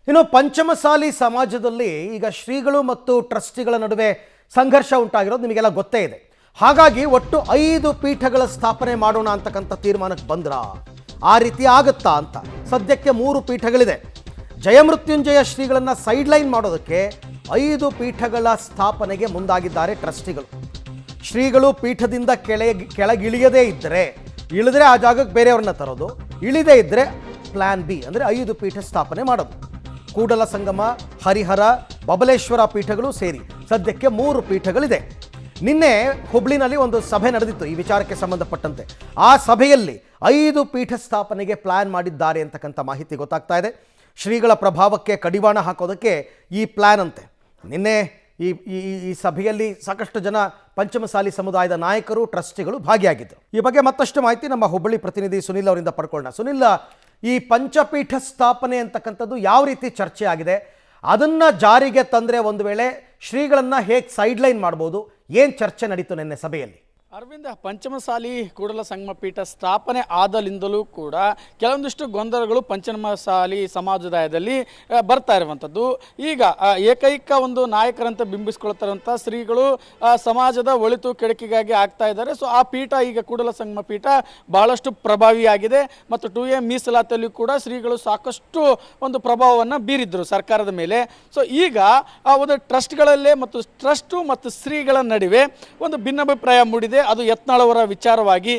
ಇನ್ನು ಪಂಚಮಸಾಲಿ ಸಮಾಜದಲ್ಲಿ ಈಗ ಶ್ರೀಗಳು ಮತ್ತು ಟ್ರಸ್ಟಿಗಳ ನಡುವೆ ಸಂಘರ್ಷ ಉಂಟಾಗಿರೋದು ನಿಮಗೆಲ್ಲ ಗೊತ್ತೇ ಇದೆ. ಹಾಗಾಗಿ ಒಟ್ಟು 5 ಪೀಠಗಳ ಸ್ಥಾಪನೆ ಮಾಡೋಣ ಅಂತಕ್ಕಂಥ ತೀರ್ಮಾನಕ್ಕೆ ಬಂದ್ರ ಆ ರೀತಿ ಆಗುತ್ತಾ ಅಂತ. ಸದ್ಯಕ್ಕೆ 3 ಪೀಠಗಳಿದೆ. ಜಯಮೃತ್ಯುಂಜಯ ಶ್ರೀಗಳನ್ನು ಸೈಡ್ಲೈನ್ ಮಾಡೋದಕ್ಕೆ 5 ಪೀಠಗಳ ಸ್ಥಾಪನೆಗೆ ಮುಂದಾಗಿದ್ದಾರೆ ಟ್ರಸ್ಟಿಗಳು. ಶ್ರೀಗಳು ಪೀಠದಿಂದ ಕೆಳಗಿಳಿಯದೇ ಇದ್ದರೆ, ಇಳಿದ್ರೆ ಆ ಜಾಗಕ್ಕೆ ಬೇರೆಯವ್ರನ್ನ ತರೋದು, ಇಳಿದೇ ಇದ್ದರೆ ಪ್ಲಾನ್ ಬಿ ಅಂದರೆ 5 ಪೀಠ ಸ್ಥಾಪನೆ ಮಾಡೋದು. ಕೂಡಲ ಸಂಗಮ, ಹರಿಹರ, ಬಬಲೇಶ್ವರ ಪೀಠಗಳು ಸೇರಿ ಸದ್ಯಕ್ಕೆ 3 ಪೀಠಗಳಿದೆ. ನಿನ್ನೆ ಹುಬ್ಳಿನಲ್ಲಿ ಒಂದು ಸಭೆ ನಡೆದಿತ್ತು ಈ ವಿಚಾರಕ್ಕೆ ಸಂಬಂಧಪಟ್ಟಂತೆ. ಆ ಸಭೆಯಲ್ಲಿ 5 ಪೀಠ ಸ್ಥಾಪನೆಗೆ ಪ್ಲಾನ್ ಮಾಡಿದ್ದಾರೆ ಅಂತಕ್ಕಂಥ ಮಾಹಿತಿ ಗೊತ್ತಾಗ್ತಾ ಇದೆ. ಶ್ರೀಗಳ ಪ್ರಭಾವಕ್ಕೆ ಕಡಿವಾಣ ಹಾಕೋದಕ್ಕೆ ಈ ಪ್ಲಾನ್ ಅಂತೆ. ನಿನ್ನೆ ಈ ಸಭೆಯಲ್ಲಿ ಸಾಕಷ್ಟು ಜನ ಪಂಚಮಸಾಲಿ ಸಮುದಾಯದ ನಾಯಕರು, ಟ್ರಸ್ಟಿಗಳು ಭಾಗಿಯಾಗಿದ್ದರು. ಈ ಬಗ್ಗೆ ಮತ್ತಷ್ಟು ಮಾಹಿತಿ ನಮ್ಮ ಹುಬ್ಬಳ್ಳಿ ಪ್ರತಿನಿಧಿ ಸುನಿಲ್ ಅವರಿಂದ ಪಡ್ಕೊಳ್ಳೋಣ. ಸುನಿಲ್, ಈ ಪಂಚಪೀಠ ಸ್ಥಾಪನೆ ಅಂತಕ್ಕಂಥದ್ದು ಯಾವ ರೀತಿ ಚರ್ಚೆ ಆಗಿದೆ? ಅದನ್ನು ಜಾರಿಗೆ ತಂದರೆ ಒಂದು ವೇಳೆ ಶ್ರೀಗಳನ್ನು ಹೇಗೆ ಸೈಡ್ಲೈನ್ ಮಾಡ್ಬೋದು? ಏನು ಚರ್ಚೆ ನಡೀತು ನಿನ್ನೆ ಸಭೆಯಲ್ಲಿ? ಅರವಿಂದ, ಪಂಚಮಸಾಲಿ ಕೂಡಲ ಸಂಗಮ ಪೀಠ ಸ್ಥಾಪನೆ ಆದಲಿಂದಲೂ ಕೂಡ ಕೆಲವೊಂದಿಷ್ಟು ಗೊಂದಲಗಳು ಪಂಚಮಸಾಲಿ ಸಮಾಜದಾಯದಲ್ಲಿ ಬರ್ತಾ ಇರುವಂಥದ್ದು. ಈಗ ಏಕೈಕ ಒಂದು ನಾಯಕರಂತ ಬಿಂಬಿಸ್ಕೊಳ್ತಾರಂಥ ಶ್ರೀಗಳು ಸಮಾಜದ ಒಳಿತು ಕೆಡಕಿಗಾಗಿ ಆಗ್ತಾ ಇದ್ದಾರೆ. ಸೊ ಆ ಪೀಠ ಈಗ ಕೂಡಲ ಸಂಗಮ ಪೀಠ ಬಹಳಷ್ಟು ಪ್ರಭಾವಿಯಾಗಿದೆ. ಮತ್ತು 2A ಮೀಸಲಾತಿಯಲ್ಲೂ ಕೂಡ ಶ್ರೀಗಳು ಸಾಕಷ್ಟು ಒಂದು ಪ್ರಭಾವವನ್ನು ಬೀರಿದ್ರು ಸರ್ಕಾರದ ಮೇಲೆ. ಸೊ ಈಗ ಆ ಒಂದು ಟ್ರಸ್ಟ್ಗಳಲ್ಲೇ ಮತ್ತು ಟ್ರಸ್ಟು ಮತ್ತು ಶ್ರೀಗಳ ನಡುವೆ ಒಂದು ಭಿನ್ನಾಭಿಪ್ರಾಯ ಮೂಡಿದೆ. ಅದು ಯತ್ನಾಳ್ ಅವರ ವಿಚಾರವಾಗಿ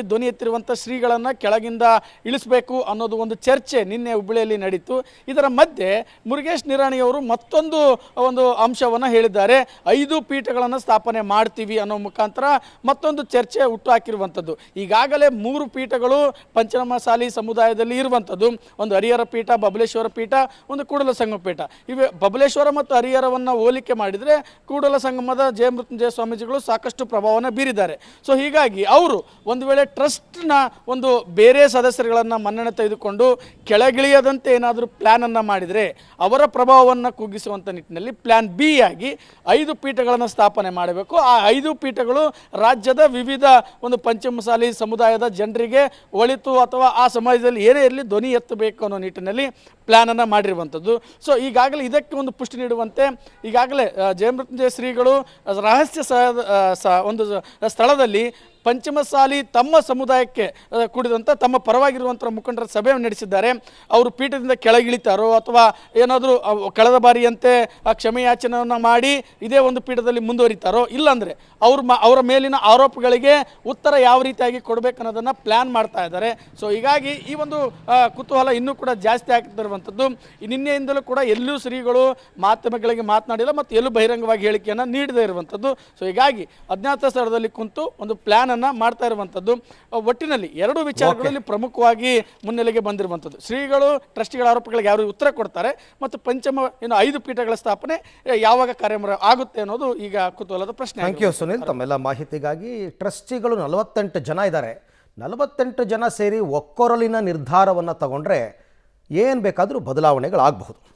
ಧ್ವನಿ ಎತ್ತಿರುವಂಥ ಶ್ರೀಗಳನ್ನು ಕೆಳಗಿಂದ ಇಳಿಸಬೇಕು ಅನ್ನೋದು ಒಂದು ಚರ್ಚೆ ನಿನ್ನೆ ಹುಬ್ಬಳ್ಳಿಯಲ್ಲಿ ನಡೀತು. ಇದರ ಮಧ್ಯೆ ಮುರುಗೇಶ್ ನಿರಾಣಿಯವರು ಮತ್ತೊಂದು ಅಂಶವನ್ನು ಹೇಳಿದ್ದಾರೆ. 5 ಪೀಠಗಳನ್ನು ಸ್ಥಾಪನೆ ಮಾಡ್ತೀವಿ ಅನ್ನೋ ಮುಖಾಂತರ ಮತ್ತೊಂದು ಚರ್ಚೆ ಹುಟ್ಟುಹಾಕಿರುವಂಥದ್ದು. ಈಗಾಗಲೇ 3 ಪೀಠಗಳು ಪಂಚಮಸಾಲಿ ಸಮುದಾಯದಲ್ಲಿ ಇರುವಂಥದ್ದು. ಒಂದು ಹರಿಹರ ಪೀಠ, ಬಬಲೇಶ್ವರ ಪೀಠ, ಒಂದು ಕೂಡಲ ಸಂಗಮ ಪೀಠ. ಇವೆ ಬಬಲೇಶ್ವರ ಮತ್ತು ಹರಿಹರವನ್ನು ಹೋಲಿಕೆ ಮಾಡಿದರೆ ಕೂಡಲ ಸಂಗಮದ ಜಯಮೃತ್ಯುಂಜಯ ಸ್ವಾಮೀಜಿಗಳು ಸಾಕಷ್ಟು ಪ್ರಭಾವವನ್ನು ಬೀರಿದ್ದಾರೆ. ಸೊ ಹೀಗಾಗಿ ಅವರು ಒಂದು ವೇಳೆ ಟ್ರಸ್ಟ್ನ ಒಂದು ಬೇರೆ ಸದಸ್ಯರುಗಳನ್ನು ಮನ್ನಣೆ ತೆಗೆದುಕೊಂಡು ಕೆಳಗಿಳಿಯದಂತೆ ಏನಾದರೂ ಪ್ಲ್ಯಾನನ್ನು ಮಾಡಿದರೆ ಅವರ ಪ್ರಭಾವವನ್ನು ಕುಗ್ಗಿಸುವಂಥ ನಿಟ್ಟಿನಲ್ಲಿ ಪ್ಲ್ಯಾನ್ ಬಿ ಆಗಿ 5 ಪೀಠಗಳನ್ನು ಸ್ಥಾಪನೆ ಮಾಡಬೇಕು. ಆ 5 ಪೀಠಗಳು ರಾಜ್ಯದ ವಿವಿಧ ಒಂದು ಪಂಚಮಸಾಲಿ ಸಮುದಾಯದ ಜನರಿಗೆ ಒಳಿತು ಅಥವಾ ಆ ಸಮಾಜದಲ್ಲಿ ಏನೇ ಇರಲಿ ಧ್ವನಿ ಎತ್ತಬೇಕು ಅನ್ನೋ ನಿಟ್ಟಿನಲ್ಲಿ ಪ್ಲ್ಯಾನನ್ನು ಮಾಡಿರುವಂಥದ್ದು. ಸೊ ಈಗಾಗಲೇ ಇದಕ್ಕೆ ಒಂದು ಪುಷ್ಟಿ ನೀಡುವಂತೆ ಈಗಾಗಲೇ ಜಯಮೃತ್ಯುಂಜಯ ಶ್ರೀಗಳು ರಹಸ್ಯ ಒಂದು ಸ್ಥಳದಲ್ಲಿ ಪಂಚಮಸಾಲಿ ತಮ್ಮ ಸಮುದಾಯಕ್ಕೆ ಕೂಡಿದಂಥ ತಮ್ಮ ಪರವಾಗಿರುವಂಥ ಮುಖಂಡರ ಸಭೆಯನ್ನು ನಡೆಸಿದ್ದಾರೆ. ಅವರು ಪೀಠದಿಂದ ಕೆಳಗಿಳಿತಾರೋ ಅಥವಾ ಏನಾದರೂ ಕಳೆದ ಬಾರಿಯಂತೆ ಕ್ಷಮೆಯಾಚನೆಯನ್ನು ಮಾಡಿ ಇದೇ ಒಂದು ಪೀಠದಲ್ಲಿ ಮುಂದುವರಿತಾರೋ, ಇಲ್ಲಾಂದರೆ ಅವರ ಮೇಲಿನ ಆರೋಪಗಳಿಗೆ ಉತ್ತರ ಯಾವ ರೀತಿಯಾಗಿ ಕೊಡಬೇಕನ್ನೋದನ್ನು ಪ್ಲ್ಯಾನ್ ಮಾಡ್ತಾ ಇದ್ದಾರೆ. ಸೊ ಹೀಗಾಗಿ ಈ ಒಂದು ಕುತೂಹಲ ಇನ್ನೂ ಕೂಡ ಜಾಸ್ತಿ ಆಗ್ತಿರುವಂಥದ್ದು. ನಿನ್ನೆಯಿಂದಲೂ ಕೂಡ ಎಲ್ಲೂ ಶ್ರೀಗಳು ಮಾಧ್ಯಮಗಳಿಗೆ ಮಾತನಾಡಿಲ್ಲ ಮತ್ತು ಎಲ್ಲೂ ಬಹಿರಂಗವಾಗಿ ಹೇಳಿಕೆಯನ್ನು ನೀಡದೇ ಇರುವಂಥದ್ದು. ಸೊ ಹೀಗಾಗಿ ಅಜ್ಞಾತ ಸ್ಥಳದಲ್ಲಿ ಕುಂತು ಒಂದು ಪ್ಲ್ಯಾನ್ ಮಾಡ್ತಾ ಇರುವಂಥದ್ದು. ಒಟ್ಟಿನಲ್ಲಿ 2 ವಿಚಾರಗಳಲ್ಲಿ ಪ್ರಮುಖವಾಗಿ ಮುನ್ನೆಲೆಗೆ ಬಂದಿರುವಂಥದ್ದು. ಶ್ರೀಗಳು ಟ್ರಸ್ಟಿಗಳ ಆರೋಪಗಳಿಗೆ ಯಾವ ಉತ್ತರ ಕೊಡ್ತಾರೆ ಮತ್ತು 5 ಪೀಠಗಳ ಸ್ಥಾಪನೆ ಯಾವಾಗ ಕಾರ್ಯ ಆಗುತ್ತೆ ಅನ್ನೋದು ಈಗ ಕುತೂಹಲದ ಪ್ರಶ್ನೆ. ಥ್ಯಾಂಕ್ ಯು ಸುನಿಲ್, ತಮ್ಮೆಲ್ಲ ಮಾಹಿತಿಗಾಗಿ. ಟ್ರಸ್ಟಿಗಳು 48 ಜನ ಇದ್ದಾರೆ. 48 ಜನ ಸೇರಿ ಒಕ್ಕೊರಲಿನ ನಿರ್ಧಾರವನ್ನು ತಗೊಂಡ್ರೆ ಏನು ಬೇಕಾದರೂ ಬದಲಾವಣೆಗಳಾಗಬಹುದು.